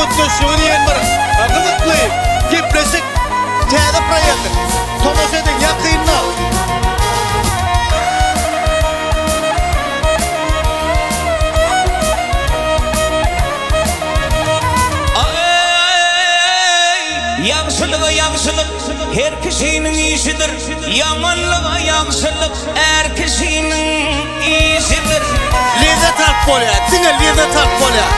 kötleşiyor diyen var. Akıllıklayın. Gepresik. Täze proýekty. Tomoş edin ýakynla. Yaxşılığa yaxşılık her kişinin işidir. Yamanlığa yaxşılık her kişinin işidir. Lezzet alp bolýar. Siňe lezzet alp bolýar.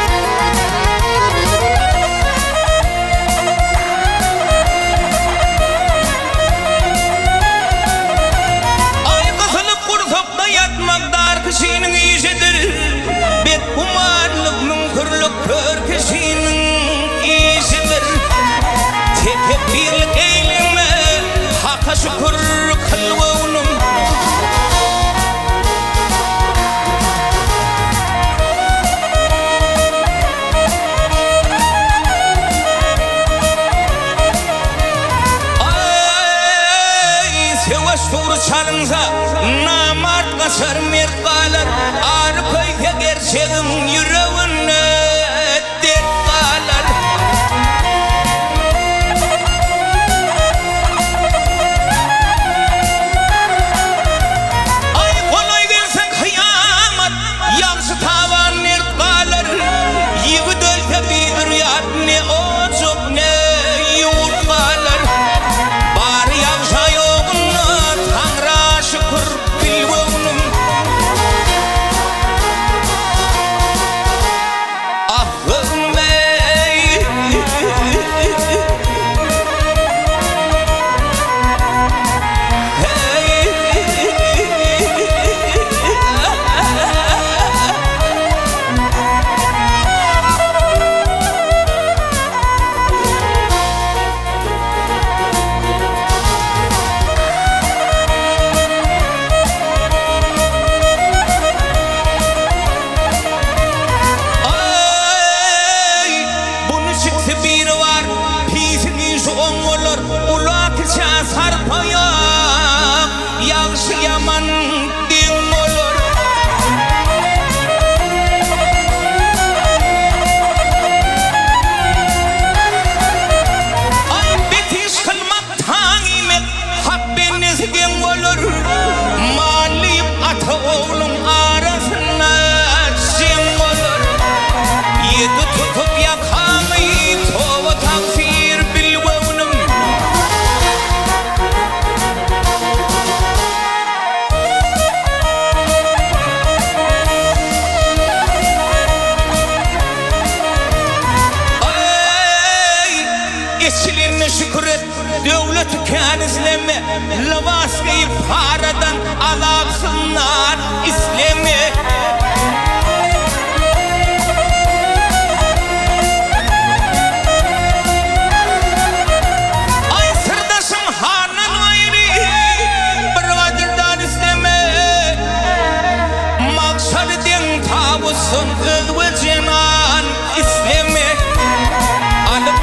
Ay kızılıp kursakta yatmak da her kişinin işidir. Bet kumarlık münkürlük her kişinin işidir. Tekebirlik eyleme, haka şükür kılvağınım. Ay, sevaş doğru çalınsa, namart kaçar mertkalar. Arpayka gerçeğim yüreğine dert kalar. Ne ocak ne yurtlar bari yağsa yoğunu Tanrı'a şükür bilvunum. Ahım ey yağışı yaman din olur. Ay betiş kılmak tanımet habbeniz din olur. Maliyip ata oğlum arasına cim olur. Yedi tutup yakamı tova takfir bilvunum. Eşliğine şükür et, devleti kânizleme, lavaskayı paradan alapsınlar İslam'ı. Ay sırdaşım hanan ayrı, bir vacırdan isteme. Maksadı den tavusun ıgvı cenan İslam'ı. Alıp